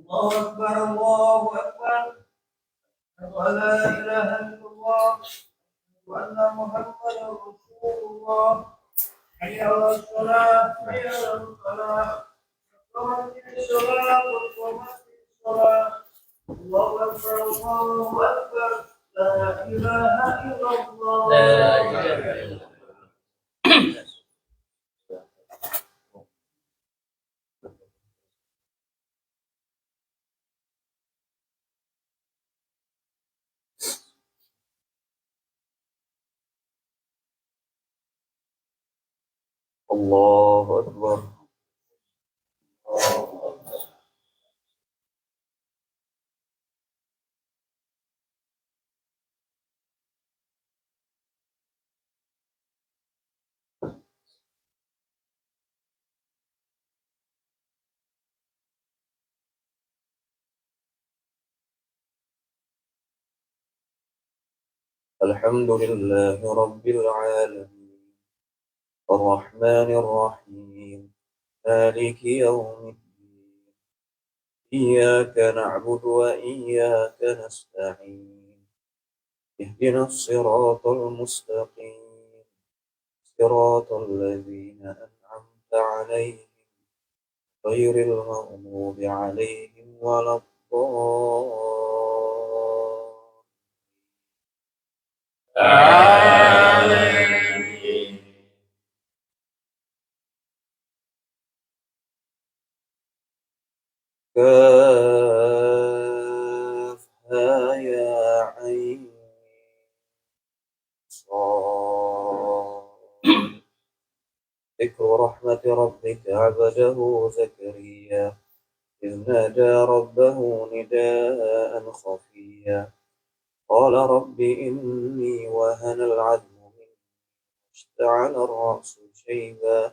الله أكبر الله أكبر. أشهد أن لا إله إلا الله وأن محمدا رسول الله. حي على الصلاة حي على الصلاة. قامت الصلاة وقامت الصلاة. الله أكبر الله أكبر. لا إله إلا الله. لا إله إلا الله. الله أكبر. الحمد لله رب العالمين الرحمن الرحيم مالك يوم الدين إياك نعبد وإياك نستعين اهدنا الصراط المستقيم صراط الذين أنعمت عليهم غير المغضوب عليهم ولا الضالين. كافها يا عين صاد. ذكر رحمة ربك عبده زكريا إذ نادى ربه نداء خفيا قال رب إني وهن العظم مني واشتعل الرأس شيبا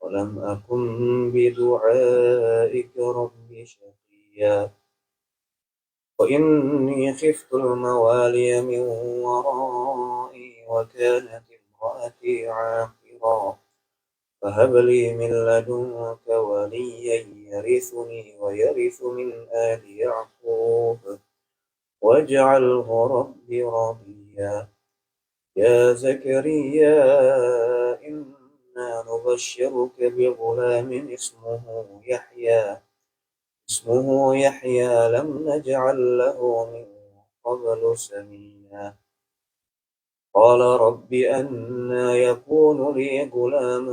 ولم أكن بدعائك رب شقيا وإني خفت الموالي من ورائي وكانت امرأتي عاقرا فهب لي من لدنك وليا يرثني ويرث من آل يعقوب واجعله رب رضيا يا زكريا إنا نبشرك بغلام اسمه يحيى لم نجعل له من قبل سميا قال رب أنى يكون لي غلام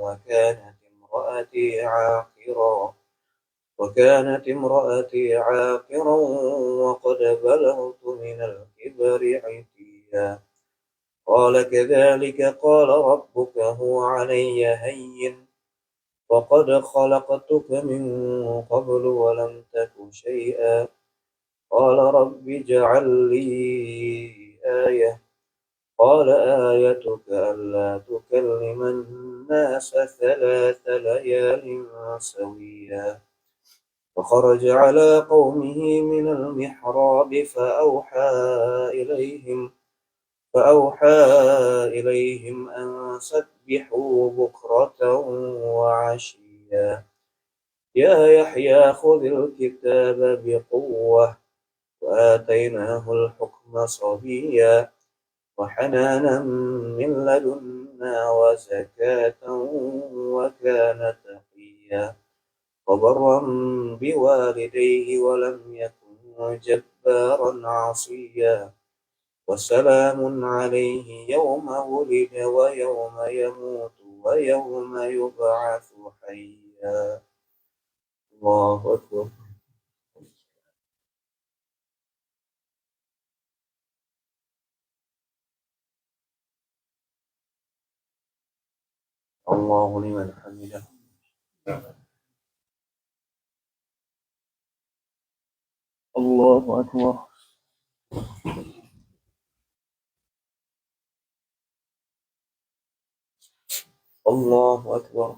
وكانت امرأتي عاقرا وقد بلغت من الكبر عتيا قال كذلك قال ربك هو علي هين وقد خلقتك من قبل ولم تك شيئا قال رب اجعل لي آية قال آيتك ألا تكلم الناس 3 ليال سويا فخرج على قومه من المحراب فأوحى إليهم أن سبحوا بكرة وعشيا يا يحيى خذ الكتاب بقوة وآتيناه الحكم صبيا وحنانا من لدنا وزكاة وكان تقيا وبرا بوالديه ولم يكن جبارا عصيا وسلام عليه يوم ولد ويوم يموت ويوم يبعث حيا. الله أكبر. الله لمن حمده. الله أكبر. الله أكبر.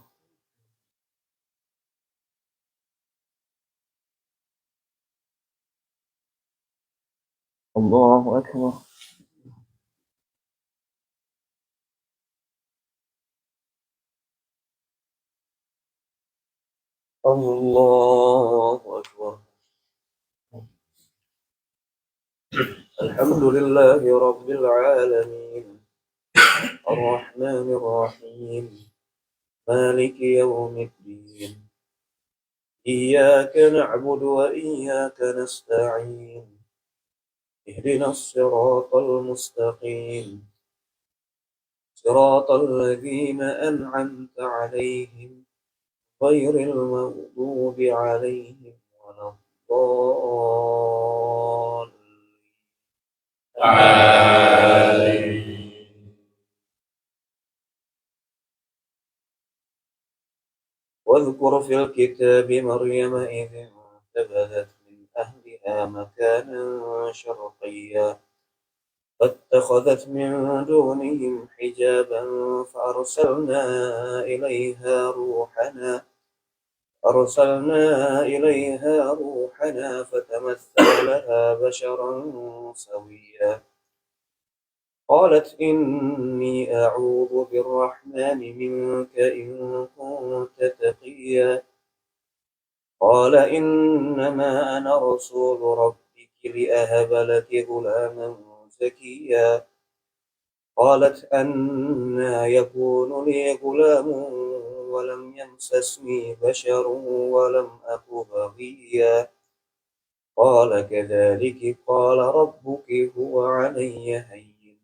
الله أكبر. الله أكبر. الحمد لله رب العالمين الرحمن الرحيم مالك يوم الدين إياك نعبد وإياك نستعين اهدنا الصراط المستقيم صراط الذين أنعمت عليهم غير المغضوب عليهم ولا الضالين واذكر في الكتاب مريم إذ انتبذت من أهلها مكانا شرقيا فاتخذت من دونهم حجابا فأرسلنا إليها روحنا فتمثل لها بشرا سويا قالت إني أعوذ بالرحمن منك إن كنت تقيا قال إنما أنا رسول ربك لأهب لك غلاما زكيا قالت أنى يكون لي غلام ولم يمسسني بشر ولم أك بغيا قال كذلك قال ربك هو علي هين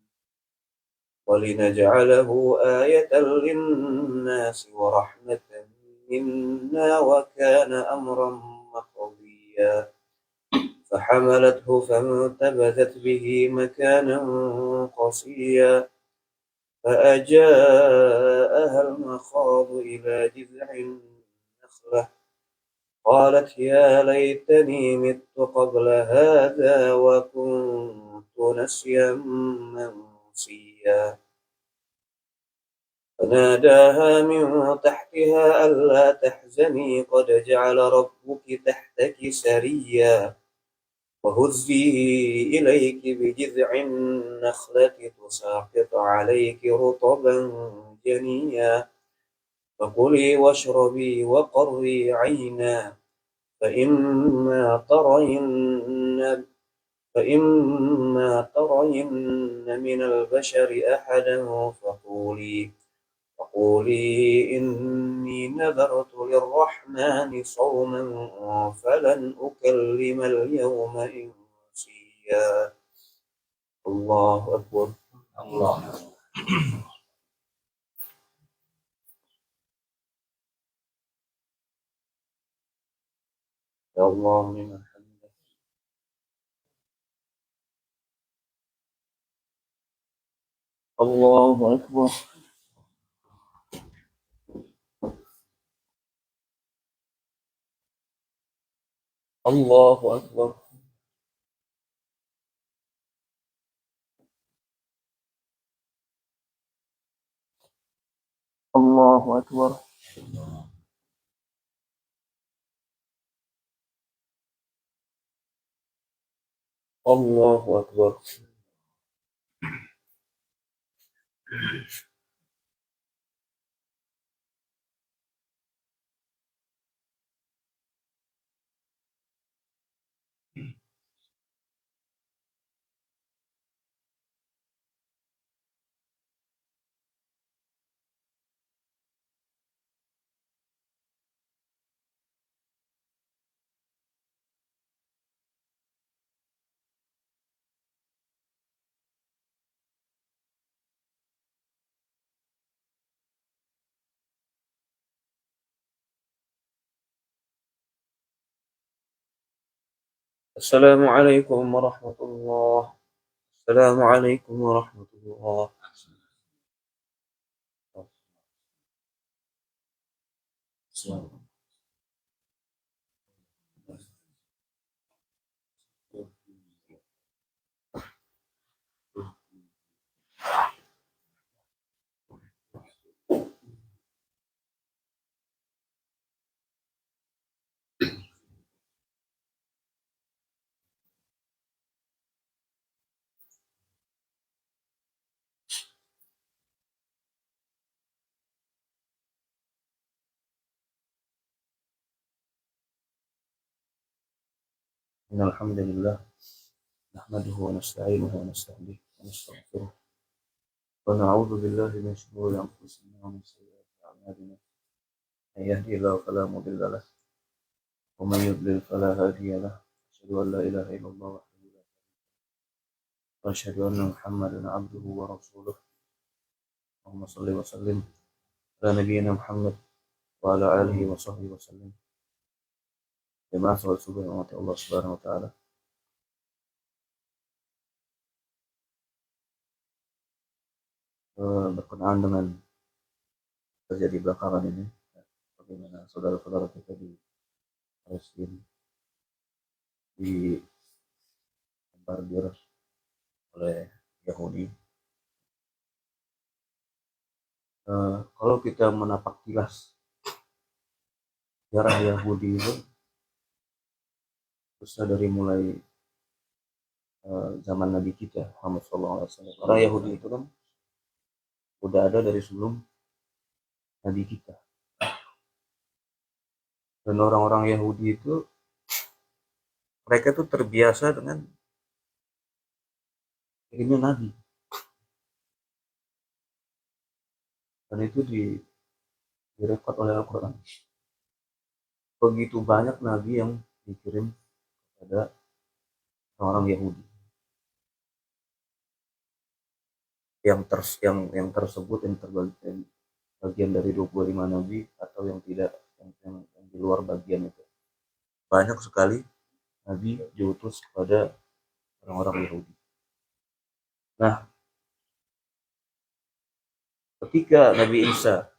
ولنجعله آية للناس ورحمة منا وكان أمرا مقضيا فحملته فانتبذت به مكانا قصيا فأجاءها المخاض إلى جذع النخلة قالت يا ليتني مت قبل هذا وكنت نسيا منسيا فناداها من تحتها ألا تحزني قد جعل ربك تحتك سريا وهزي إليك بجذع النخلة تساقط عليك رطبا جنيا فكلي واشربي وقري عينا فإما ترين من البشر أحدا فقولي إني نذرت للرحمن صوما فلن أكلم اليوم إنسيا الله أكبر الله يا الله لمن حمده الله أكبر الله أكبر الله أكبر الله أكبر السلام عليكم ورحمة الله السلام عليكم ورحمة الله إن الحمد لله نحمده ونستعينه ونستهديه ونستغفره ونعوذ بالله من شرور أنفسنا ومن سيئات أعمالنا من يهدي الله فلا مضل له ومن يضلل فلا هادي له أشهد أن لا إله إلا الله وحده لا شريك له وأشهد أن محمدا عبده ورسوله اللهم صل وسلم على نبينا محمد وعلى آله وصحبه وسلم. Jemaah salat subuh yang mati Allah Subhanahu wa taala. Berkenaan dengan terjadi belakangan ini, bagaimana saudara-saudara kita di Palestina dibombardir oleh Yahudi. Kalau kita menapak kilas sejarah Yahudi itu susah dari mulai zaman Nabi kita Muhammad SAW. Orang Yahudi itu kan udah ada dari sebelum Nabi kita. Dan orang-orang Yahudi itu mereka tuh terbiasa dengan ini Nabi. Dan itu direkod oleh Al-Quran. Begitu banyak Nabi yang dikirim kepada orang Yahudi. Yang tersebut yang terbagi bagian dari 25 Nabi atau yang tidak, yang di luar bagian itu. Banyak sekali Nabi diutus kepada orang-orang Yahudi. Nah, ketika Nabi Isa,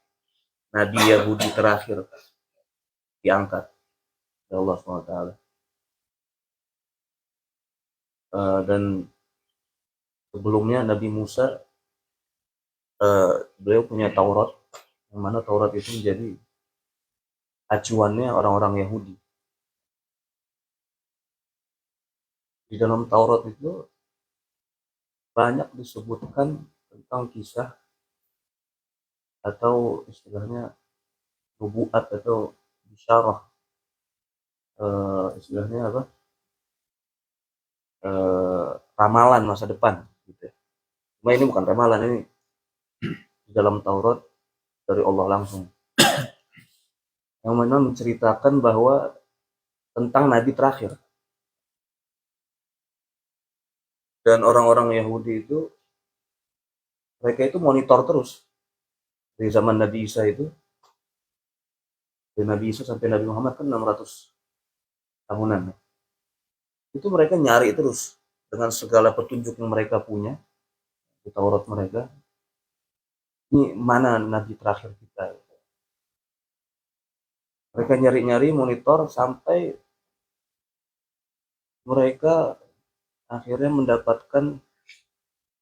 Nabi Yahudi terakhir, diangkat oleh Allah SWT, dan sebelumnya Nabi Musa, beliau punya Taurat, yang mana Taurat itu menjadi acuannya orang-orang Yahudi. Di dalam Taurat itu banyak disebutkan tentang kisah atau istilahnya nubuat atau bisyarah, istilahnya apa, ramalan masa depan gitu. Cuma ini bukan ramalan, ini di dalam Taurat dari Allah langsung, yang mana menceritakan bahwa tentang Nabi terakhir. Dan orang-orang Yahudi itu mereka itu monitor terus dari zaman Nabi Isa itu, dari Nabi Isa sampai Nabi Muhammad kan 600 tahunan. Itu mereka nyari terus dengan segala petunjuk yang mereka punya di Taurat mereka. Ini mana Nabi terakhir kita? Mereka nyari-nyari monitor sampai mereka akhirnya mendapatkan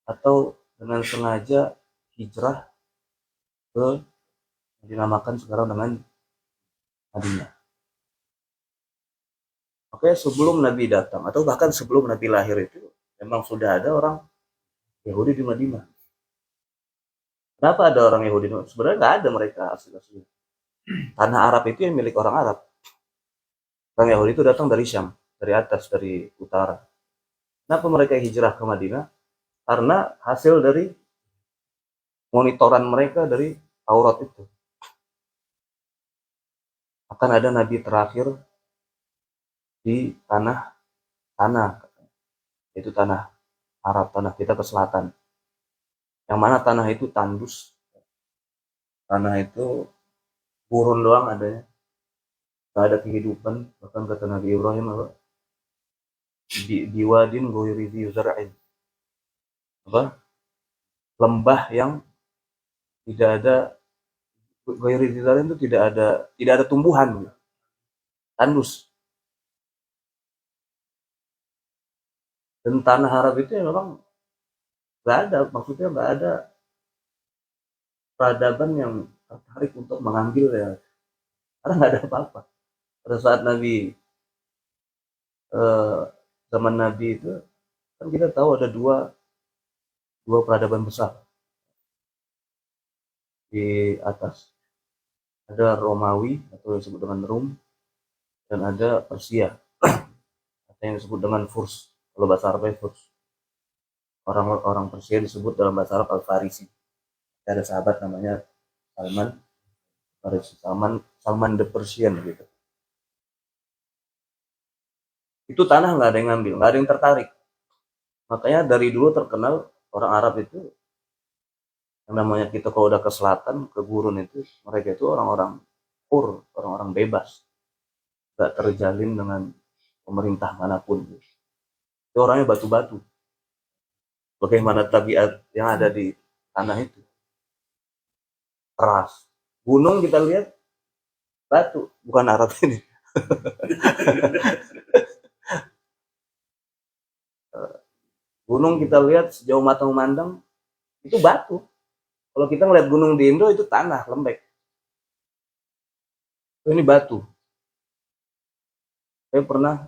atau dengan sengaja hijrah ke yang dinamakan sekarang dengan Madinah. Oke, sebelum Nabi datang atau bahkan sebelum Nabi lahir itu memang sudah ada orang Yahudi di Madinah. Kenapa ada orang Yahudi? Sebenarnya nggak ada mereka asli-asli. Tanah Arab itu yang milik orang Arab. Orang Yahudi itu datang dari Syam, dari atas, dari utara. Kenapa mereka hijrah ke Madinah? Karena hasil dari monitoran mereka dari Taurat itu. Akan ada Nabi terakhir di tanah, yaitu tanah Arab, tanah kita ke selatan. Yang mana tanah itu tandus. Tanah itu gurun doang adanya. Gak ada kehidupan, bahkan kata Nabi Ibrahim apa? Di wadin ghairi dzi zar'in. Apa? Lembah yang tidak ada, ghairi dzi zar'in itu tidak ada tumbuhan. Tandus. Dan tanah Arab itu ya memang gak ada, maksudnya gak ada peradaban yang tertarik untuk mengambil ya. Karena gak ada apa-apa. Pada saat Nabi zaman Nabi itu kan kita tahu ada dua peradaban besar di atas. Ada Romawi atau yang disebut dengan Rum, dan ada Persia atau yang disebut dengan Furs. Kalau bahasa Arabnya Furs. Orang Persia disebut dalam bahasa Arab Al-Farisi. Ada sahabat namanya Salman Farisi, Salman the Persian gitu. Itu tanah nggak ada yang ngambil, nggak ada yang tertarik. Makanya dari dulu terkenal orang Arab itu, yang namanya kita kalau udah ke selatan, ke gurun itu, mereka itu orang-orang pur, orang-orang bebas, nggak terjalin dengan pemerintah manapun. Itu orangnya batu-batu. Bagaimana tabiat yang ada di tanah itu? Keras. Gunung kita lihat batu, bukan Arab ini. Gunung kita lihat sejauh mata memandang itu batu. Kalau kita ngeliat gunung di Indo itu tanah lembek. Ini batu. Saya pernah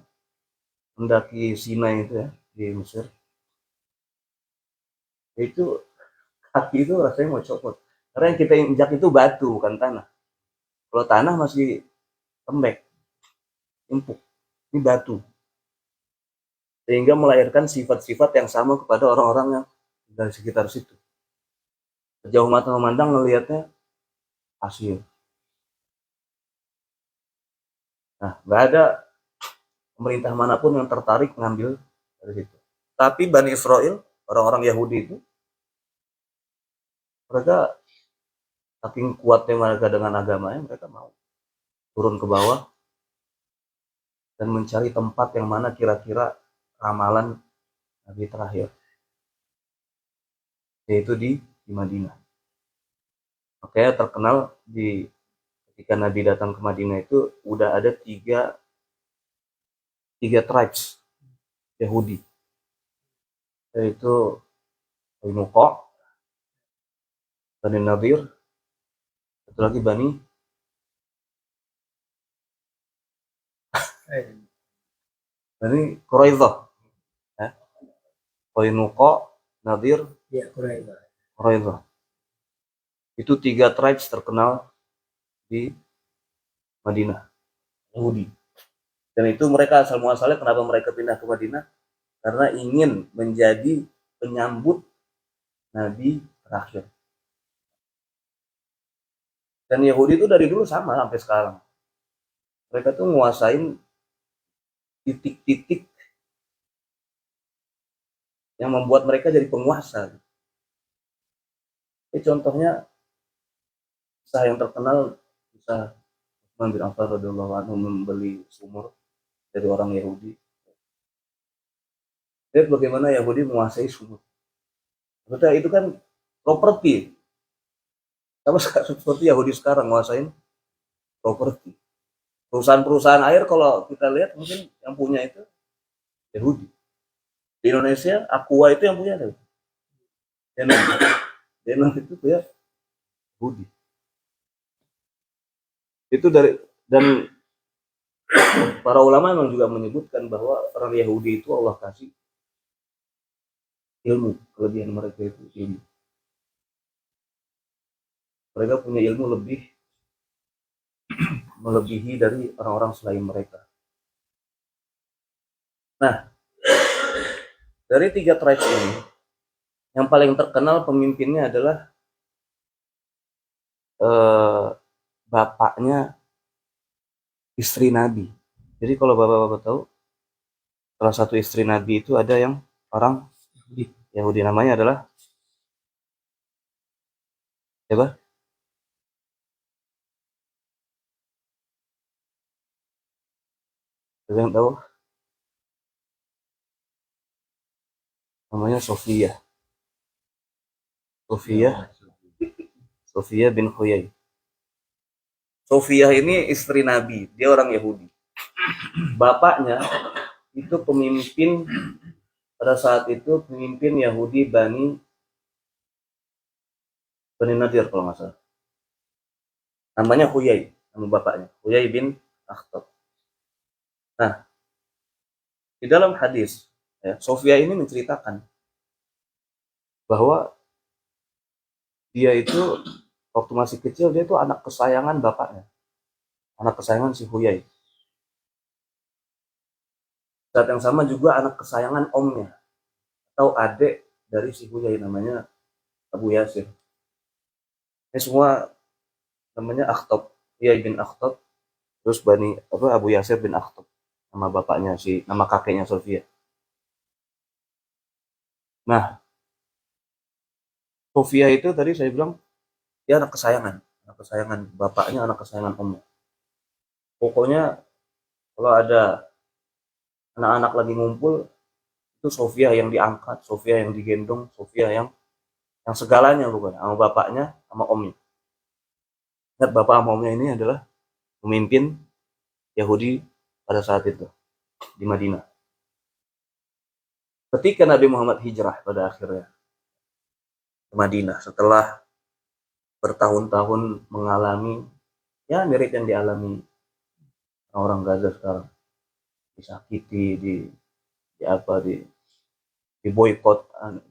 mendaki Sinai itu ya di Mesir. Itu kaki itu rasanya mau copot. Karena yang kita injak itu batu bukan tanah. Kalau tanah masih lembek, empuk. Ini batu. Sehingga melahirkan sifat-sifat yang sama kepada orang-orang yang dari sekitar situ. Sejauh mata memandang ngelihatnya pasir. Nah, nggak ada pemerintah manapun yang tertarik ngambil dari situ. Tapi Bani Israel, orang-orang Yahudi itu, mereka saking kuatnya mereka dengan agamanya, mereka mau turun ke bawah dan mencari tempat yang mana kira-kira ramalan Nabi terakhir, yaitu di Madinah. Makanya terkenal ketika Nabi datang ke Madinah itu udah ada tiga tribes Yahudi, yaitu Qainuqa, Bani Nadir, satu lagi Bani Quraidah. Ya. Qainuqa, Nadir, Ya, Quraidah. Itu tiga tribes terkenal di Madinah, Yahudi. Dan itu mereka asal muasalnya kenapa mereka pindah ke Madinah? Karena ingin menjadi penyambut Nabi terakhir. Dan Yahudi itu dari dulu sama sampai sekarang. Mereka tuh nguasain titik-titik yang membuat mereka jadi penguasa. Contohnya kisah yang terkenal, kisah Utsman bin Affan radhiyallahu anhu membeli sumur dari orang Yahudi. Lihat bagaimana Yahudi menguasai sumur. Sebetulnya itu kan properti. Sama seperti Yahudi sekarang menguasai properti. Perusahaan-perusahaan air kalau kita lihat mungkin yang punya itu Yahudi. Di Indonesia Aqua itu yang punya Denon itu punya Yahudi. Itu dan para ulama memang juga menyebutkan bahwa orang Yahudi itu Allah kasih ilmu, kelebihan mereka itu ilmu. Mereka punya ilmu melebihi dari orang-orang selain mereka. Nah, dari tiga tribes ini, yang paling terkenal pemimpinnya adalah bapaknya istri Nabi. Jadi kalau bapak-bapak tahu, salah satu istri Nabi itu ada yang orang Yahudi, namanya adalah siapa? Ada yang tahu? Namanya Sofia bin Huyai. Sofia ini istri Nabi, dia orang Yahudi. Bapaknya itu pemimpin pada saat itu, pemimpin Yahudi Bani Nadir kalau nggak salah. Namanya Huyai, nama bapaknya Huyai bin Akhtab. Nah, di dalam hadis ya, Sofia ini menceritakan bahwa dia itu waktu masih kecil dia itu anak kesayangan bapaknya, anak kesayangan si Huyai. Saat yang sama juga anak kesayangan omnya atau adik dari si Huyai namanya Abu Yasir. Ini semua namanya Akhtab, Huyai bin Akhtab, terus Abu Yasir bin Akhtab, nama bapaknya nama kakeknya Sofia. Nah, Sofia itu tadi saya bilang dia anak kesayangan bapaknya, anak kesayangan omnya. Pokoknya kalau ada anak-anak lagi ngumpul, itu Sofia yang diangkat, Sofia yang digendong, Sofia yang segalanya bukan, sama bapaknya, sama omnya. Ingat bapak sama omnya ini adalah pemimpin Yahudi pada saat itu di Madinah. Ketika Nabi Muhammad hijrah pada akhirnya ke Madinah setelah bertahun-tahun mengalami ya mirip yang dialami orang Gaza sekarang, disakiti, di boykot,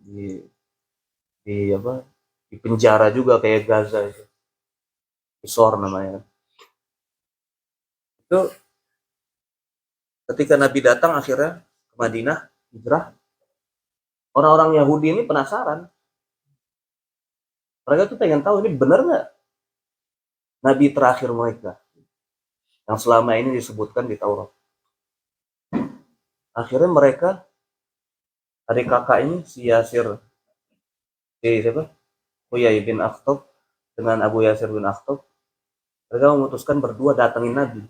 di penjara juga kayak Gaza itu, Isor namanya. Itu ketika Nabi datang akhirnya ke Madinah hijrah, orang-orang Yahudi ini penasaran. Mereka tuh pengen tahu ini benar nggak Nabi terakhir mereka yang selama ini disebutkan di Taurat. Akhirnya mereka, adik kakak ini si Yasir, siapa? Huyai bin Akhtab dengan Abu Yasir bin Akhtab, mereka memutuskan berdua datangin Nabi.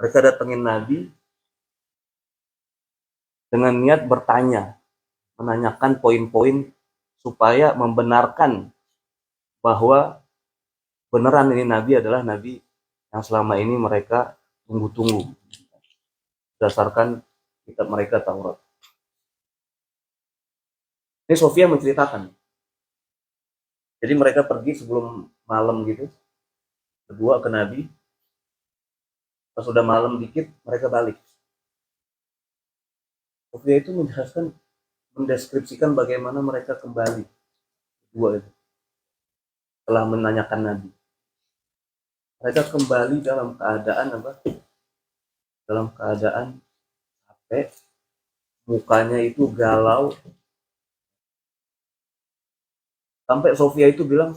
Mereka datangin Nabi dengan niat bertanya, menanyakan poin-poin supaya membenarkan bahwa beneran ini Nabi adalah Nabi yang selama ini mereka tunggu-tunggu berdasarkan kitab mereka Taurat. Ini Sofia menceritakan. Jadi mereka pergi sebelum malam gitu, berdua ke Nabi. Pas sudah malam dikit, mereka balik. Sofia itu menjelaskan, mendeskripsikan bagaimana mereka kembali berdua itu setelah menanyakan Nabi. Mereka kembali dalam keadaan apa? Dalam keadaan capek, mukanya itu galau. Sampai Sofia itu bilang,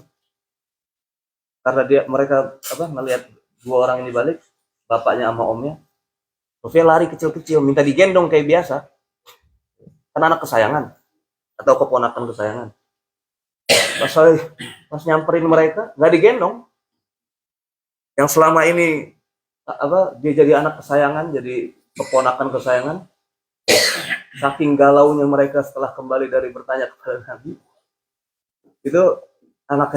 karena mereka melihat dua orang ini balik, bapaknya sama omnya, Sofia lari kecil-kecil, minta digendong kayak biasa. Kan anak kesayangan atau keponakan kesayangan. Pas nyamperin mereka, nggak digendong. Yang selama ini dia jadi anak kesayangan, jadi keponakan kesayangan, saking galaunya mereka setelah kembali dari bertanya kepada Nabi, itu anak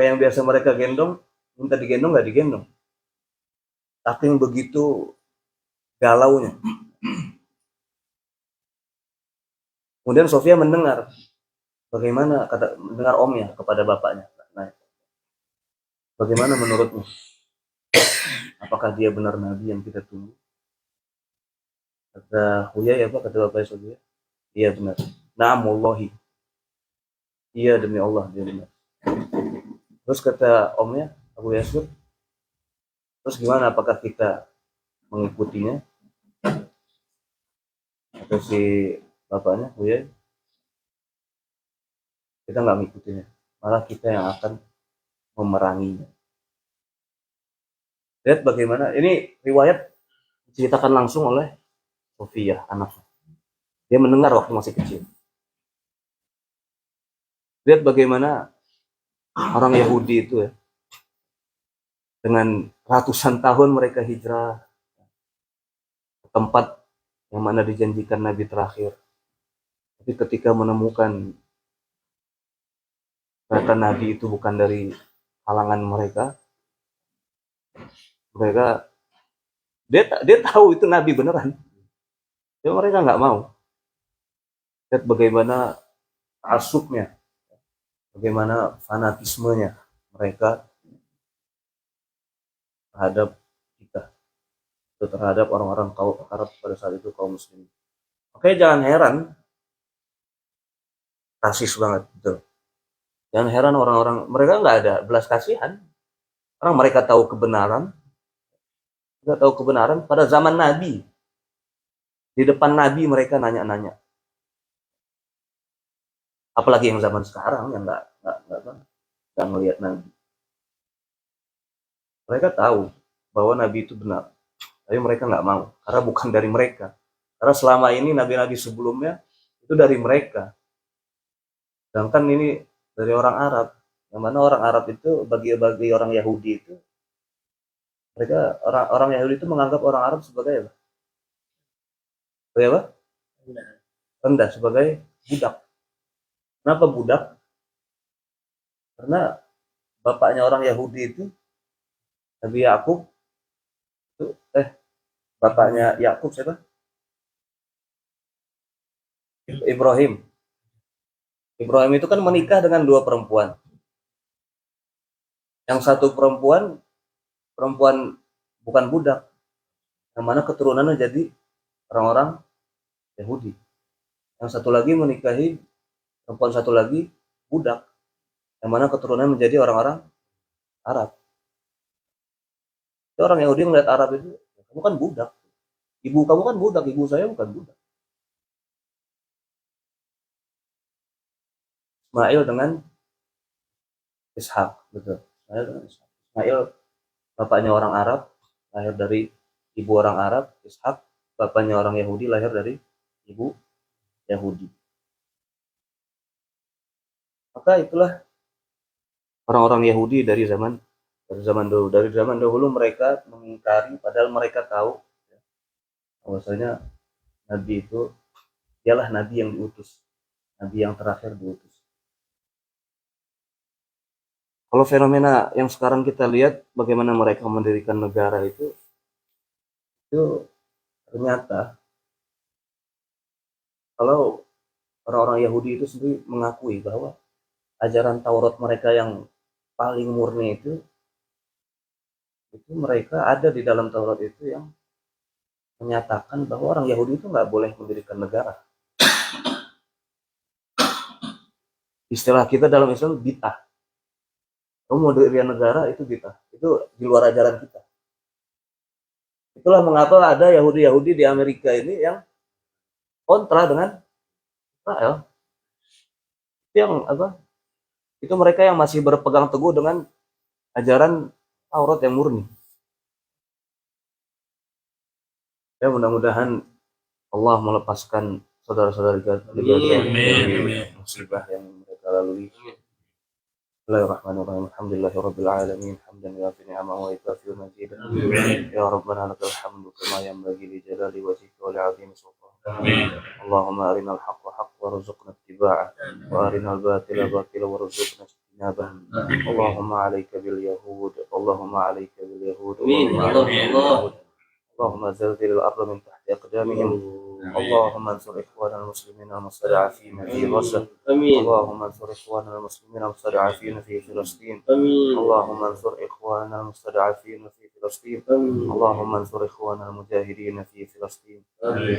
yang biasa mereka gendong, minta digendong nggak digendong. Saking begitu galaunya. Kemudian Sofia mendengar bagaimana mendengar omnya kepada bapaknya. Nah, bagaimana menurutmu? Apakah dia benar Nabi yang kita tunggu? Kata Huyai kata bapak Sofia? Iya benar. Na'amullahi. Iya demi Allah dia benar. Terus kata omnya Abu Yasir, terus gimana? Apakah kita mengikutinya? Atau si bapaknya Huyai, kita nggak mengikutinya, malah kita yang akan memeranginya. Lihat bagaimana ini riwayat diceritakan langsung oleh Sofia, anaknya. Dia mendengar waktu masih kecil. Lihat bagaimana orang Yahudi itu ya, dengan ratusan tahun mereka hijrah ke tempat yang mana dijanjikan Nabi terakhir. Tapi ketika menemukan ternyata Nabi itu bukan dari kalangan mereka dia tahu itu Nabi beneran. Tapi mereka nggak mau. Lihat bagaimana asupnya, bagaimana fanatismenya mereka terhadap kita, terhadap orang-orang kaum Arab pada saat itu, kaum muslim. Oke, jangan heran rasis banget gitu. Jangan heran orang-orang mereka nggak ada belas kasihan. Orang mereka tahu kebenaran, nggak tahu kebenaran. Pada zaman Nabi, di depan Nabi mereka nanya-nanya. Apalagi yang zaman sekarang yang nggak melihat Nabi. Mereka tahu bahwa Nabi itu benar, tapi mereka nggak mau karena bukan dari mereka. Karena selama ini nabi-nabi sebelumnya itu dari mereka. Sedangkan ini dari orang Arab. Yang mana orang Arab itu bagi orang Yahudi itu, mereka orang Yahudi itu menganggap orang Arab sebagai apa? Sebagai apa? Rendah, sebagai budak. Kenapa budak? Karena bapaknya orang Yahudi itu Nabi Yakub itu bapaknya Yakub siapa? Ibrahim. Ibrahim itu kan menikah dengan 2 perempuan. Yang satu perempuan bukan budak, yang mana keturunannya jadi orang-orang Yahudi. Yang satu lagi menikahi perempuan satu lagi budak, yang mana keturunannya menjadi orang-orang Arab. Jadi orang Yahudi melihat Arab itu, kamu kan budak, ibu kamu kan budak, ibu saya bukan budak. Ismail dengan Ishak, betul. Ismail bapaknya orang Arab, lahir dari ibu orang Arab. Ishak bapaknya orang Yahudi, lahir dari ibu Yahudi. Maka itulah orang-orang Yahudi dari zaman dulu. Dari zaman dahulu mereka mengingkari, padahal mereka tahu bahwasanya Nabi itu dialah Nabi yang diutus, Nabi yang terakhir diutus. Kalau fenomena yang sekarang kita lihat, bagaimana mereka mendirikan negara itu ternyata kalau orang-orang Yahudi itu sendiri mengakui bahwa ajaran Taurat mereka yang paling murni itu mereka ada di dalam Taurat itu yang menyatakan bahwa orang Yahudi itu nggak boleh mendirikan negara. Istilah kita dalam Islam bid'ah. Kamu mau dirikan negara itu bid'ah. Itu di luar ajaran kita. Itulah mengapa ada Yahudi di Amerika ini yang kontra dengan Israel. Itu yang apa? Itu mereka yang masih berpegang teguh dengan ajaran Taurat yang murni. Ya, mudah-mudahan Allah melepaskan saudara-saudara kita dari musibah yang mereka lalui. Bismillahirrahmanirrahim. Alhamdulillahirabbil alamin. Hamdan yuafi ni'amahu wa yukafi mazidah. Ya Rabbana lakal hamdu kama yanbaghi li jalali wajhika wa li'azimi sultanik. Allahumma arinal haqqa haqqan warzuqna ittiba'ah wa arinal batila batilan warzuqna ijtinabah. Allahumma 'alaika bil yahud. Allahumma 'alaika bil yahud. اللهم زلزل الأرض من تحت أقدامهم. اللهم انصر إخواننا المسلمين المستضعفين في غزة. اللهم انصر إخواننا المسلمين المستضعفين في فلسطين. اللهم انصر إخواننا المستضعفين في فلسطين. اللهم انصر إخواننا المجاهدين في فلسطين.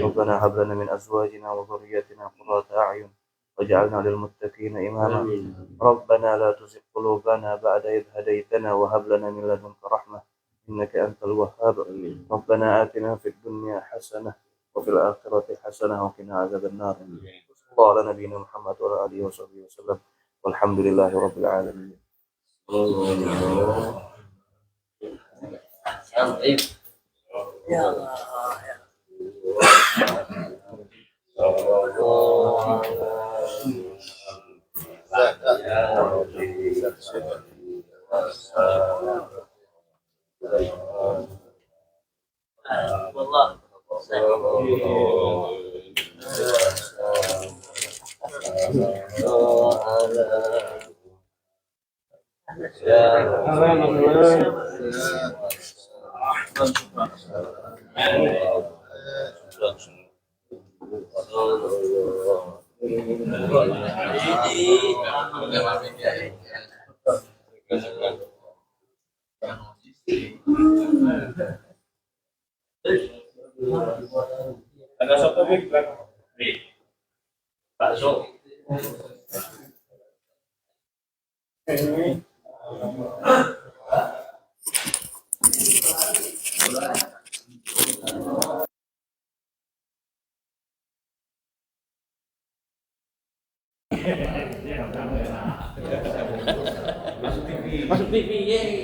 ربنا هب لنا من أزواجنا وذرياتنا قرة أعين واجعلنا للمتقين إماما. ربنا لا تزغ قلوبنا بعد إذ هديتنا وهب لنا من لدنك رحمة إنك أنت الوهاب. ربنا آتنا في الدنيا حسنة وفي الآخرة حسنة وقنا عذاب النار. صلى الله على نبينا محمد وعلى آله وصحبه وسلم والحمد لله رب العالمين. والله ada satu mic bakso. Masuk TV, yeay.